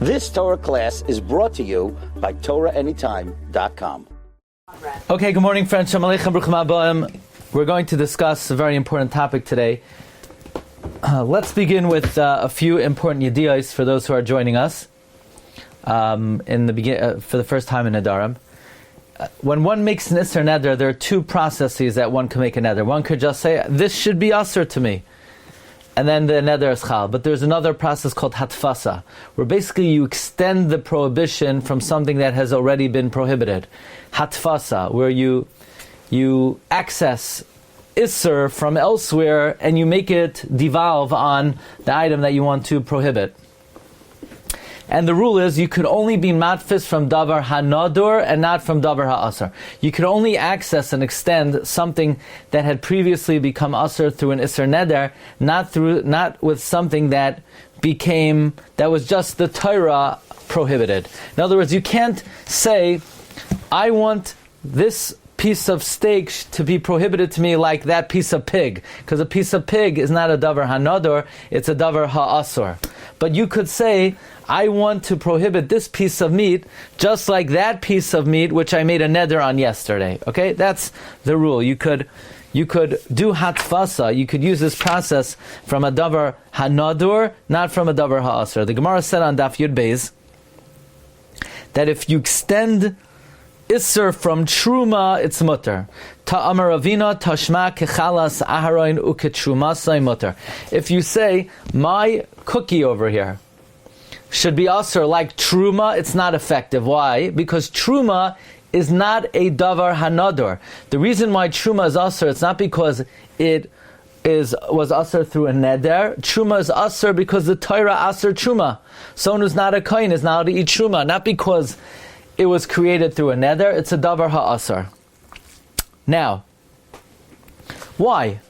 This Torah class is brought to you by TorahAnytime.com. Okay, good morning, friends. Shalom Aleichem, Bruchim Habayim. We're going to discuss a very important topic today. Let's begin with a few important yediyos for those who are joining us for the first time in Nedarim. When one makes an Isser Neder, there are two processes that one can make a Neder. One could just say, this should be Asr to me, and then the Neder is Chal. But there's another process called Hatfasa, where basically you extend the prohibition from something that has already been prohibited. Hatfasa, where you access Isser from elsewhere and you make it devolve on the item that you want to prohibit. And the rule is you could only be matfis from Davar Hanadur and not from Davar HaAsr. You could only access and extend something that had previously become Asr through an Isser Neder, not with something that was just the Torah prohibited. In other words, you can't say, I want this piece of steak to be prohibited to me like that piece of pig, because a piece of pig is not a Davar Hanadur, it's a Davar HaAsr. But you could say, I want to prohibit this piece of meat just like that piece of meat which I made a neder on yesterday. Okay, that's the rule. You could do hatfasa. You could use this process from a davar hanadur, not from a davar ha'asr. The Gemara said on Daf Yud Beis that if you extend Isser from Teruma, it's mutter. Ta'amar Ravina tashma kechalas aharoin uketrumasai mutter. If you say, my cookie over here should be Asr like Teruma, it's not effective. Why? Because Teruma is not a Davar Hanadur. The reason why Teruma is Asr, it's not because it was Asr through a Neder. Teruma is Asr because the Torah Asr Teruma. Someone who's not a Kohen is not allowed to eat Teruma, not because it was created through a Neder, it's a Davar HaAsr. Now, why?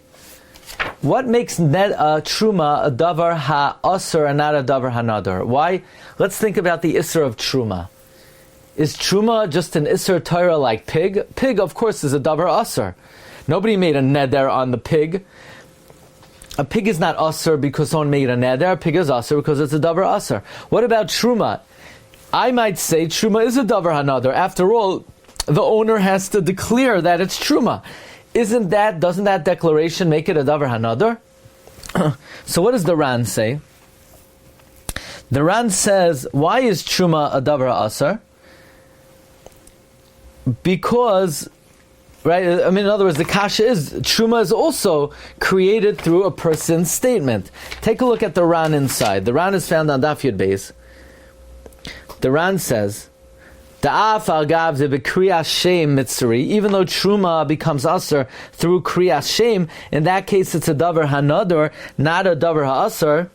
What makes Teruma a Davar HaAsr and not a Davar HaNadar? Why? Let's think about the Isser of Teruma. Is Teruma just an Isser Torah like pig? Pig, of course, is a Davar Asr. Nobody made a Neder on the pig. A pig is not Asr because someone made a Neder. A pig is Asr because it's a Davar Asr. What about Teruma? I might say Teruma is a Davar HaNadar. After all, the owner has to declare that it's Teruma. Doesn't that declaration make it a Davar Hanadur? So what does the Ran say? The Ran says, why is Teruma a Davar Asr? Because, right, in other words, the kasha is, Teruma is also created through a person's statement. Take a look at the Ran inside. The Ran is found on Daf Yud Beis. The Ran says, even though Teruma becomes Asr through Kriyas Shem, in that case it's a Davar Hanadur, not a Davar HaAsr.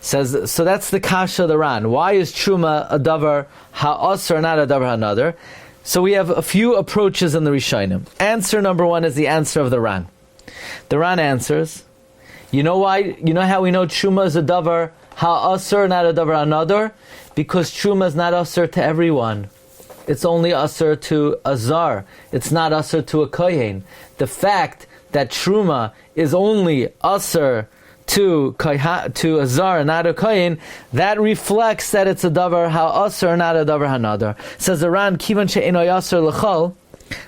Says, so that's the kasha of the Ran. Why is Teruma a Davar HaAsr, not a Davar Hanadur? So we have a few approaches in the Rishonim. Answer number one is the answer of the Ran. The Ran answers, you know why? You know how we know Teruma is a Davar HaAsr, not a Davar Hanadur? Because Teruma is not Asr to everyone. It's only Asr to a Zar. It's not Asr to a Kohen. The fact that Teruma is only Asr to a Zar and not a Kohen, that reflects that it's a Davar HaAsr, not a Davar HaNadar. Says the Ran, Kivan she'eno Asr l'chol,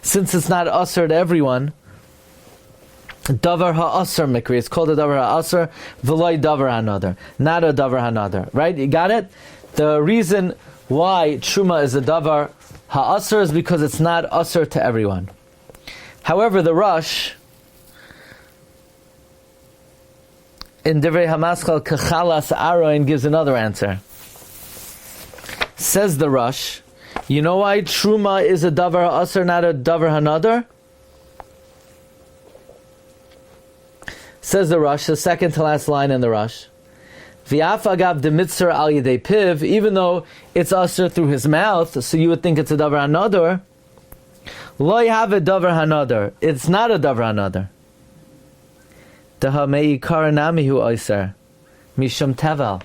since it's not Asr to everyone, Davar HaAsr Mikri, it's called a Davar HaAsr, v'loi Davar HaNadar, not a Davar HaNadar. Right? You got it? The reason why Teruma is a Davar HaAsr is because it's not Asr to everyone. However, the Rosh, in Divrei HaMaschal Kechalas Aroin, gives another answer. Says the Rosh, you know why Teruma is a Davar HaAsr, not a Davar HaNadar? Says the Rosh, the second to last line in the Rosh, V'af agav demitzur al yedei piv, even though it's asr through his mouth, so you would think it's a davar hanadar. Lo have a davar hanadar. It's not a davar hanadar. Dehamei karanamihu oiser mishum tevel,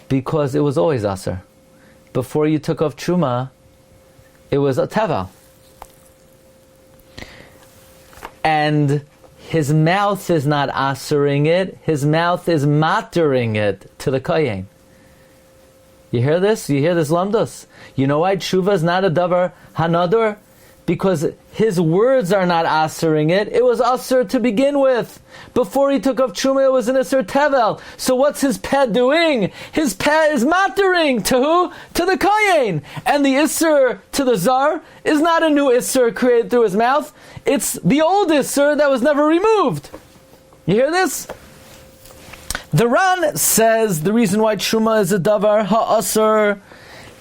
because it was always asr. Before you took off Teruma, it was a tevel. And his mouth is not asering it, his mouth is mattering it to the kohen. You hear this? You hear this, Lamdos? You know why tshuva is not a davar hanadur? Because his words are not asering it. It was aser to begin with. Before he took off tshuva, it was an iser tevel. So what's his peh doing? His peh is matering to who? To the kohen. And the iser to the zar is not a new iser created through his mouth. It's the old iser that was never removed. You hear this? The Ran says the reason why truma is a davar ha'aser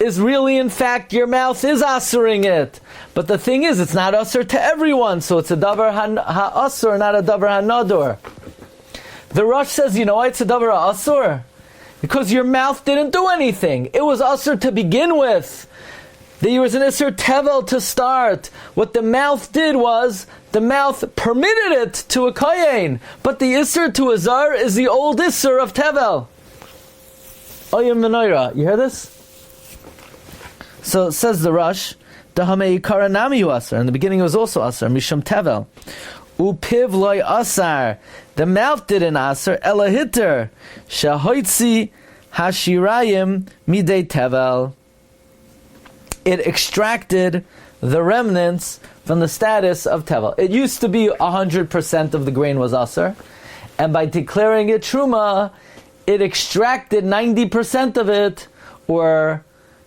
is really, in fact, your mouth is asering it. But the thing is, it's not aser to everyone, so it's a davar ha'aser, not a davar ha'nadur. The Rosh says, you know why it's a davar ha'aser? Because your mouth didn't do anything. It was aser to begin with. There was an iser tevel to start. What the mouth did was, the mouth permitted it to a kohen. But the iser to a zar is the old iser of tevel. Oyim v'noira. You hear this? So it says the Rosh, Dahamei karanami hu asar. In the beginning it was also asar, mishum tevel. Upiv loy asar. The mouth didn't asar, ela hitter. Shahoitzi hashirayim midei tevel. It extracted the remnants from the status of tevel. It used to be 100% of the grain was asar, and by declaring it truma, it extracted 90% of it, or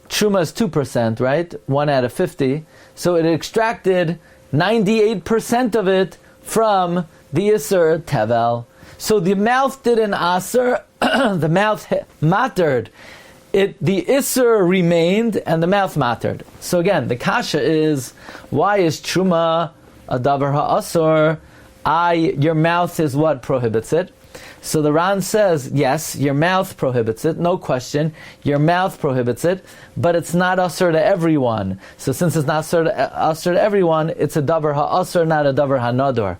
truma is 2%, right? 1 out of 50. So it extracted 98% of it from the iser tevel. So the mouth didn't aser, the mouth mattered. The iser remained and the mouth mattered. So again, the kasha is, why is truma a davar ha'asor? Your mouth is what prohibits it. So the Ran says, yes, your mouth prohibits it, no question. Your mouth prohibits it, but it's not asur to everyone. So since it's not asur to everyone, it's a davar ha'asur, not a davar ha'nadur.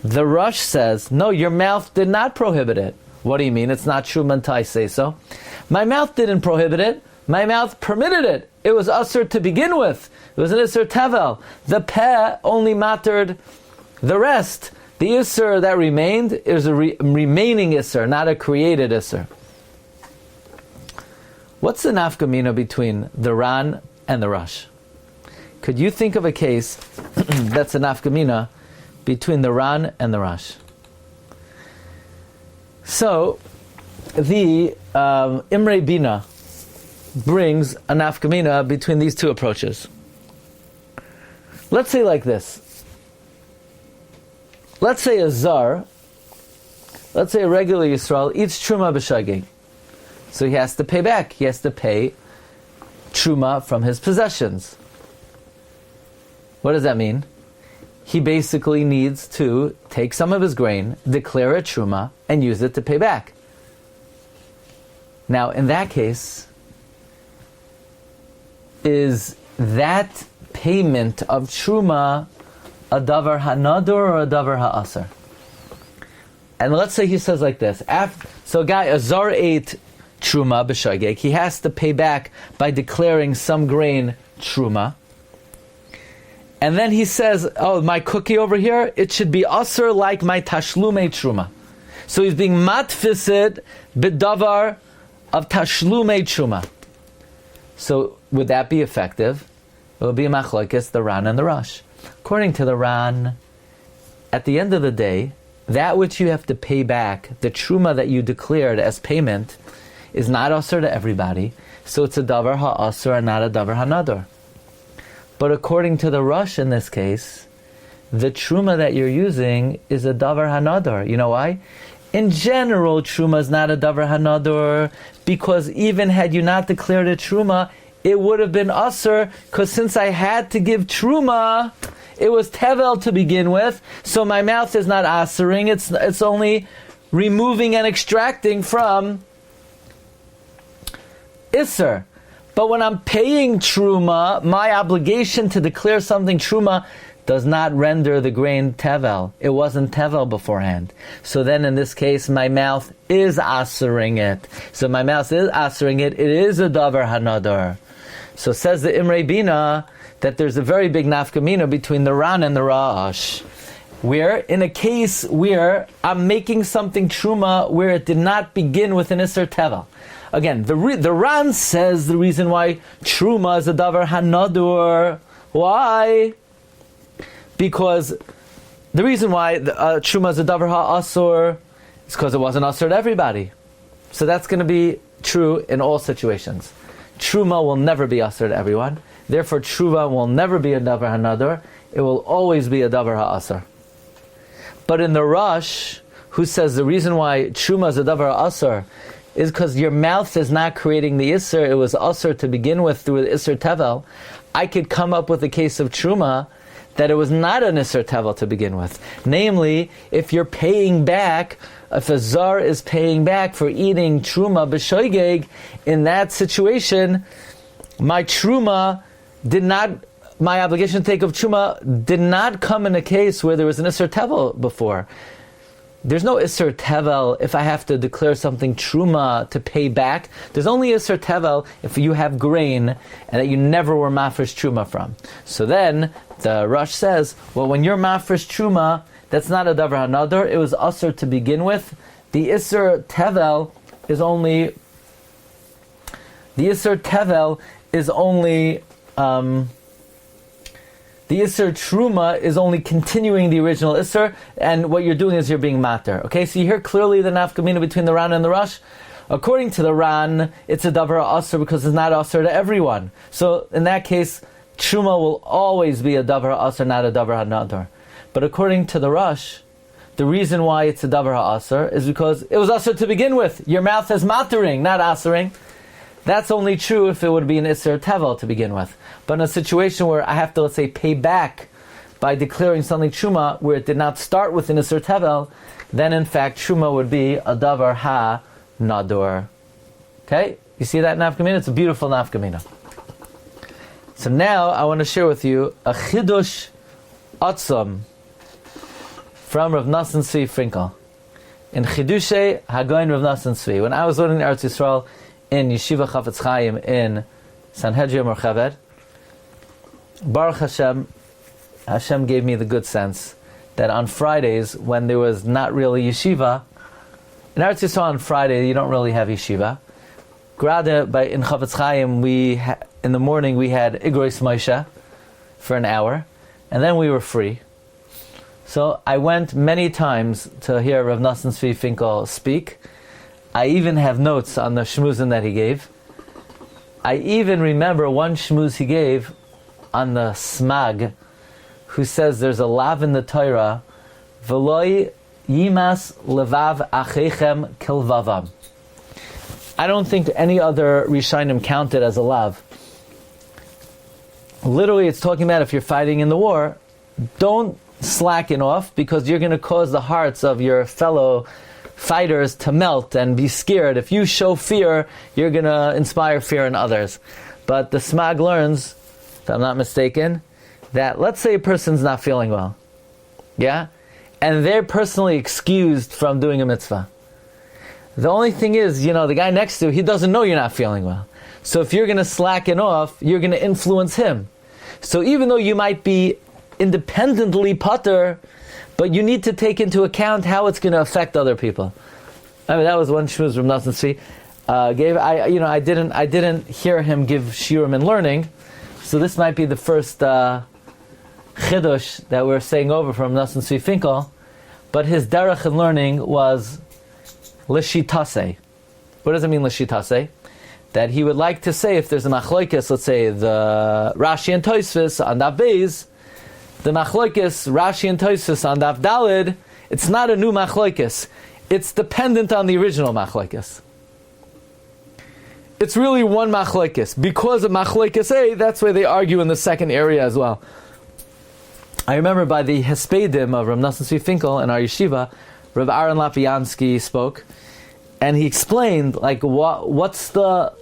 The Rosh says, no, your mouth did not prohibit it. What do you mean? It's not true until I say so. My mouth didn't prohibit it. My mouth permitted it. It was asur to begin with. It was an iser tevel. The peh only mattered the rest. The Isser that remained is a remaining Isser, not a created Isser. What's the nafkamina between the Ran and the Rosh? Could you think of a case that's a nafkamina between the Ran and the Rosh? So, the Imre Bina brings a nafkamina between these two approaches. Let's say like this. Let's say a zar, let's say a regular Yisrael eats truma b'shagig. So he has to pay back. He has to pay truma from his possessions. What does that mean? He basically needs to take some of his grain, declare a truma, and use it to pay back. Now, in that case, is that payment of truma a davar hanadur or a davar ha'asar? And let's say he says like this. So a zar ate truma b'shageg. He has to pay back by declaring some grain truma. And then he says, oh, my cookie over here, it should be asar like my tashlume truma. So he's being matfisid b'davar of tashlume truma. So would that be effective? It would be a machlokes, the Ran and the Rosh. According to the Ran, at the end of the day, that which you have to pay back, the truma that you declared as payment, is not asur to everybody, so it's a davar ha'asur and not a davar ha'nadur. But according to the Rosh in this case, the truma that you're using is a davar ha'nadur. You know why? In general, truma is not a davar ha'nadur, because even had you not declared a truma, it would have been asur, because since I had to give truma, it was tevel to begin with, so my mouth is not asuring, it's only removing and extracting from isser. But when I'm paying truma, my obligation to declare something truma does not render the grain tevel. It wasn't tevel beforehand. So then in this case, my mouth is asuring it. So my mouth is asuring it, it is a davar hanadur. So says the Imre Bina that there's a very big nafkamina between the Ran and the Rosh. Where, in a case where I'm making something truma where it did not begin with an Isser Tevel. Again, the Ran says the reason why Teruma is a Davar Hanadur. Why? Because the reason why Teruma is a Davar HaAsur is because it wasn't Asur to everybody. So that's going to be true in all situations. Teruma will never be Asur to everyone. Therefore, Teruma will never be a Davar Hanadur. It will always be a Davar HaAsur. But in the Rosh, who says the reason why Teruma is a Davar HaAsur is because your mouth is not creating the Isser, it was Asur to begin with through the Isser Tevel, I could come up with a case of Teruma that it was not an Isser Tevel to begin with. Namely, if you're paying back, if a Zar is paying back for eating Teruma b'shoigeg, in that situation, my obligation to take of Teruma did not come in a case where there was an Isser Tevel before. There's no Isser Tevel if I have to declare something Teruma to pay back. There's only Isser Tevel if you have grain and that you never were mafresh Teruma from. So then, the Rosh says, well, when you're mafresh Teruma, that's not a Davar Hanadur, it was Asur to begin with. The Isser Tevel is only... The Isser Teruma is only continuing the original Isser, and what you're doing is you're being mater. Okay, so you hear clearly the nafkamina between the Ran and the Rosh. According to the Ran, it's a Davar Asur because it's not Asur to everyone. So in that case, Teruma will always be a Davar Asur, not a Davar Hanadur. But according to the Rosh, the reason why it's a Davar Asur is because it was Asur to begin with. Your mouth is matering, not Asuring. That's only true if it would be an Isser Tevel to begin with. But in a situation where I have to, let's say, pay back by declaring something Teruma where it did not start with an Isser Tevel, then in fact Teruma would be a Davar Ha-Nadur. Okay? You see that nafkamina? It's a beautiful nafkamina. So now I want to share with you a Chidush Atzum from Rav Nosson Tzvi Finkel. In Chidushay Hagoyin Rav Nosson Tzvi. When I was learning Eretz Yisrael in Yeshiva Chafetz Chaim in Sanhedria Merchaved, Baruch Hashem, Hashem gave me the good sense that on Fridays, when there was not really yeshiva, in Eretz Yisrael on Friday, you don't really have yeshiva. Grade, in Chafetz Chaim, in the morning we had Igros Moshe for an hour, and then we were free. So I went many times to hear Rav Nosson Tzvi Finkel speak. I even have notes on the shmuzin that he gave. I even remember one shmuz he gave on the smag, who says there's a lav in the Torah, V'loi yimas levav achechem kilvavam. I don't think any other Rishonim counted as a lav. Literally, it's talking about if you're fighting in the war, don't slacken off because you're going to cause the hearts of your fellow fighters to melt and be scared. If you show fear, you're going to inspire fear in others. But the smag learns, if I'm not mistaken, that let's say a person's not feeling well, yeah, and they're personally excused from doing a mitzvah. The only thing is, the guy next to you, he doesn't know you're not feeling well. So if you're going to slacken off, you're going to influence him. So even though you might be independently pater, but you need to take into account how it's going to affect other people. I mean, that was one shmuz from Nosson Tzvi gave. I didn't hear him give shiurim in learning, so this might be the first chidush that we're saying over from Nosson Tzvi Finkel. But his derech in learning was l'shitase. What does it mean l'shitase? That he would like to say if there's a machlokes, let's say the Rashi and Tosfos on Daf Beis, the machlokes Rashi and Tosfos on Daf Daled, it's not a new machlokes. It's dependent on the original machlokes. It's really one machlokes. Because of machlokes A, that's why they argue in the second area as well. I remember by the Hespedim of Rav Nosson Tzvi Finkel in our yeshiva, Rav Aaron Lapiansky spoke, and he explained what's the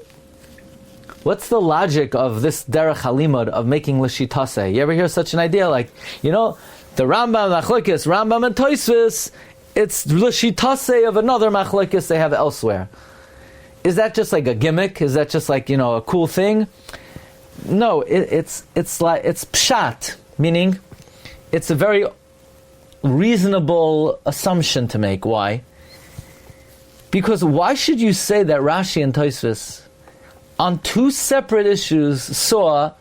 logic of this derech halimud of making l'shitase. You ever hear such an idea? The Rambam machlokes, Rambam and Tosfos, it's l'shitase of another machlokes they have elsewhere. Is that just like a gimmick? Is that just like a cool thing? No, it's pshat, meaning it's a very reasonable assumption to make. Why? Because why should you say that Rashi and Tosfos on two separate issues saw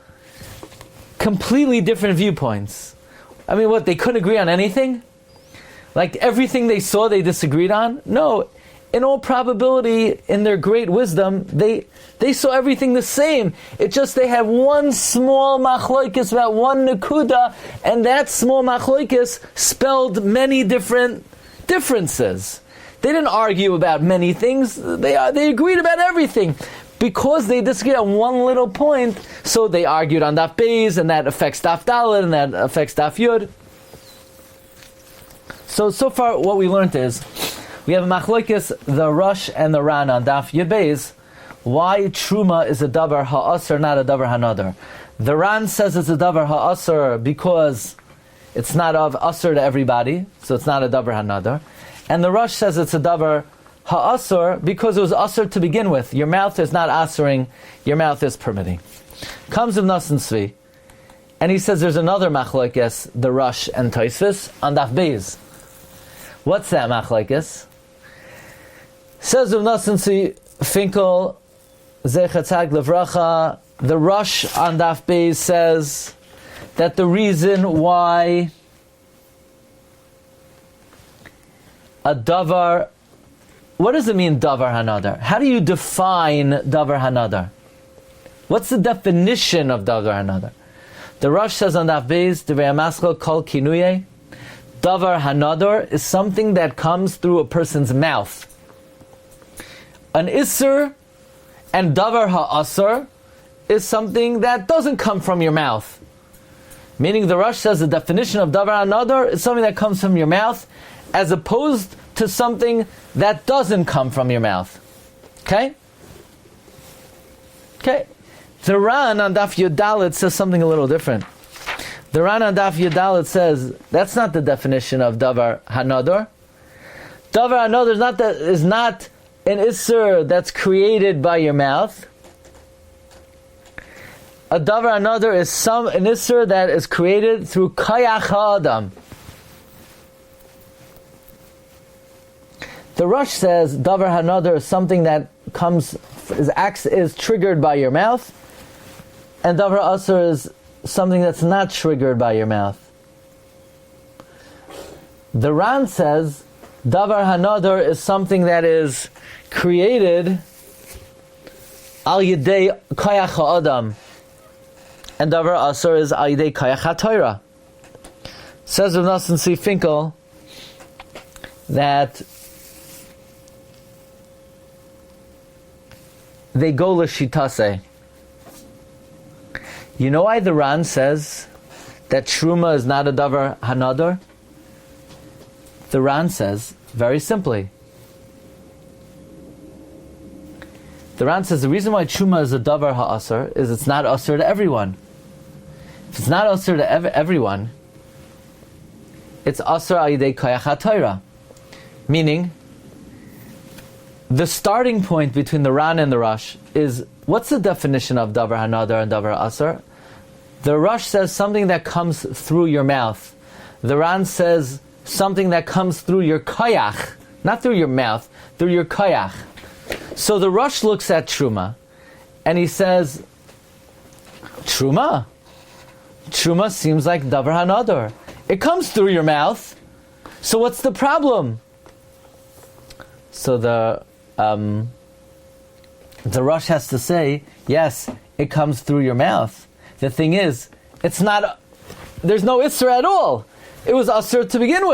completely different viewpoints? I mean, what, they couldn't agree on anything? Like everything they saw they disagreed on? No. In all probability, in their great wisdom, they saw everything the same. It's just they had one small machlokes about one nekuda, and that small machlokes spelled many different differences. They didn't argue about many things. They agreed about everything. Because they disagreed on one little point, so they argued on Daf Beis, and that affects Daf Dalet, and that affects Daf Yud. So far what we learned is, we have Machlokes, the Rosh and the Ran on Daf Yud Beis, why Teruma is a Davar Ha'asr, not a Davar Hanadur. The Ran says it's a Davar Ha'asr because it's not of Asr to everybody, so it's not a Davar Hanadur. And the Rosh says it's a Davar Ha'asr because it was Asr to begin with. Your mouth is not Asring, your mouth is permitting. Comes of Nosson Tzvi, and he says there's another Machlokes, the Rosh and Tosfos, on Daf Beis. What's that Machlokes? Says of Nosson Tzvi, Finkel, Zechatzag Levracha, the Rosh on Daf Beis says that the reason why a Davar, what does it mean, Davar Hanadur? How do you define Davar Hanadur? What's the definition of Davar Hanadur? The Rosh says on Daf Beis, Divrei HaMaschal Kol Kinuye, Davar Hanadur is something that comes through a person's mouth. An Isser and Davar Ha'asr is something that doesn't come from your mouth. Meaning the Rosh says the definition of Davar Hanadur is something that comes from your mouth, as opposed to something that doesn't come from your mouth. Okay? Okay. The Ran on Daf Yud Dalet says something a little different. The Ran on Daf Yud Dalet says that's not the definition of Davar Hanadur. Davar Hanadur is not an Isser that's created by your mouth. A Davar Hanadur is an Isser that is created through Kayach HaAdam. The Rosh says Davar Hanadur is something that is triggered by your mouth, and Davar Asr is something that's not triggered by your mouth. The Ran says Davar Hanadur is something that is created al yedei kayach ha'adam, and Davar Asr is al yedei kayach ha'Torah. Says Rav Nosson C. Finkel that they go l'shitase. You know why the Ran says that Teruma is not a Davar Hanadur? The Ran says, very simply, the Ran says the reason why Teruma is a Davar Ha'asr is it's not Asr to everyone. If it's not Asr to everyone, it's Asr al yedei kayach ha'Torah. Meaning, the starting point between the Ran and the Rosh is, what's the definition of Davar Hanadur and Davar Asr? The Rosh says something that comes through your mouth. The Ran says something that comes through your kayach, not through your mouth, through your kayach. So the Rosh looks at Teruma, and he says, Teruma seems like Davar Hanadur. It comes through your mouth. So what's the problem? So the Rosh has to say, yes, it comes through your mouth. The thing is, there's no Isra at all. It was Asr to begin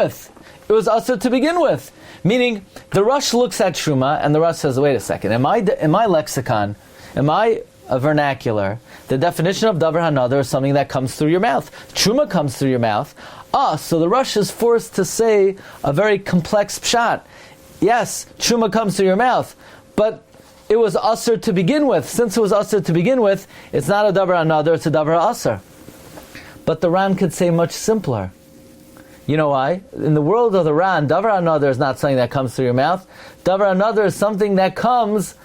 with. Meaning, the Rosh looks at Teruma, and the Rosh says, wait a second, in my lexicon, in my vernacular, the definition of Davar Hanadur is something that comes through your mouth. Teruma comes through your mouth. So the Rosh is forced to say a very complex pshat. Yes, Teruma comes through your mouth, but it was Asr to begin with. Since it was Asr to begin with, it's not a Davar Hanadur, it's a Davar Asr. But the Ran could say much simpler. You know why? In the world of the Ran, Davar Hanadur is not something that comes through your mouth. Davar Hanadur is something that comes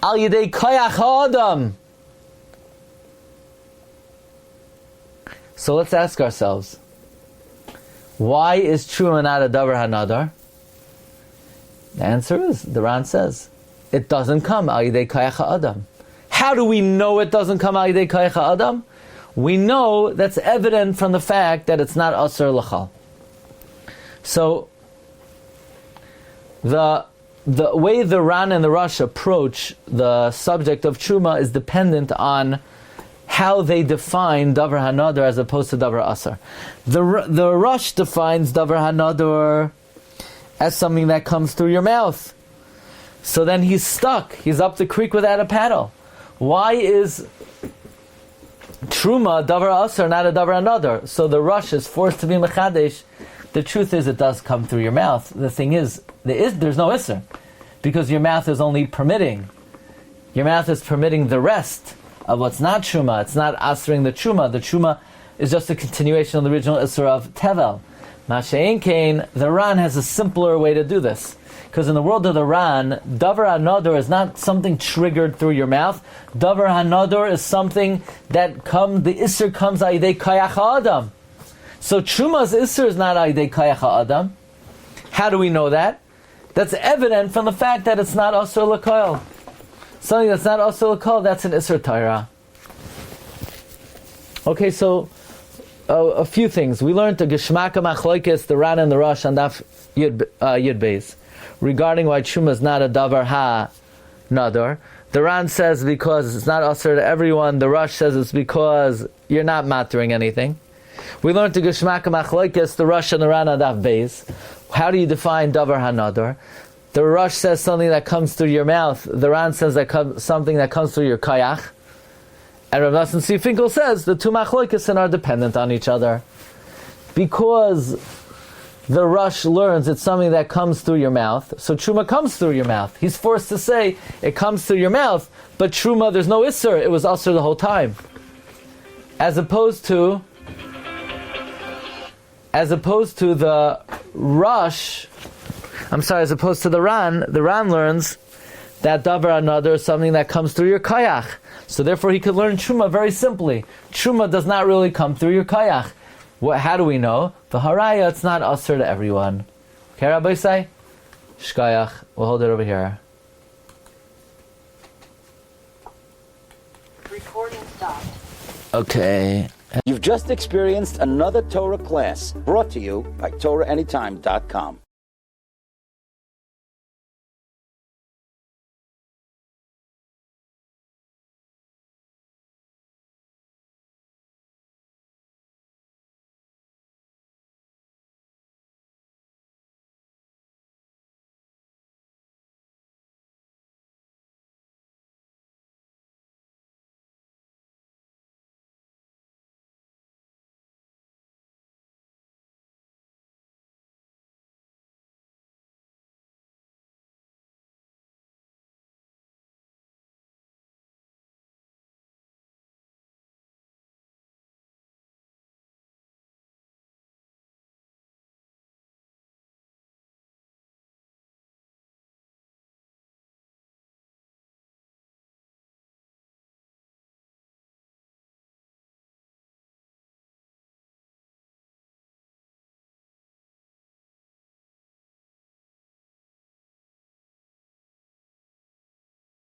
al yedei kayach ha'adam. So let's ask ourselves, why is Teruma not a Davar Hanadur? The answer is, the Ran says, it doesn't come al yidei koyach ha'adam. How do we know it doesn't come al yidei koyach ha'adam? We know that's evident from the fact that it's not asur l'chal. So, the way the Ran and the Rosh approach the subject of Teruma is dependent on how they define Davar Hanadur as opposed to Davar Asar. The Rosh defines Davar Hanadur as something that comes through your mouth. So then he's stuck. He's up the creek without a paddle. Why is Teruma Davar Asar, not a Davar Hanadur? So the Rosh is forced to be Mechadesh. The truth is, it does come through your mouth. The thing is, there's no Isser, because your mouth is only permitting. Your mouth is permitting the rest of what's not Teruma. It's not asering the Teruma. The Teruma is just a continuation of the original Isser of Tevel. Mashein Kain, the Ran has a simpler way to do this. Because in the world of the Ran, Davar Hanadur is not something triggered through your mouth. Davar Hanadur is something that the Isser comes al yidei koyach ha'adam. So Teruma's Isser is not al yidei koyach ha'adam. How do we know that? That's evident from the fact that it's not asur l'kol. Something that's not asur l'kol, that's an Isser Torah. Okay, so a few things. We learned the Geshmaka Machlokes, the Ran and the Rosh on Daf Yud Beis, regarding why Teruma is not a Davar Ha-Nadur. The Ran says because it's not asur to everyone. The Rosh says it's because you're not mattering anything. We learned the Geshmaka Machlokes, the Rosh and the Ran on Daf Beis. How do you define Davar Hanadur? The Rosh says something that comes through your mouth. The Ran says something that comes through your kayach. And Rav Nosson Finkel says the two Machlokes are dependent on each other. Because the Rosh learns it's something that comes through your mouth, so Teruma comes through your mouth. He's forced to say it comes through your mouth, but Teruma, there's no Isser, it was Asur the whole time. As opposed to the Rosh, as opposed to the Ran learns that Davar Hanadur is something that comes through your kayach. So therefore he could learn Teruma very simply. Teruma does not really come through your kayach. How do we know? The Haraya, it's not asur to everyone. Okay, Rabbi say? Shkayach. We'll hold it over here. Recording stopped. Okay. You've just experienced another Torah class brought to you by TorahAnytime.com.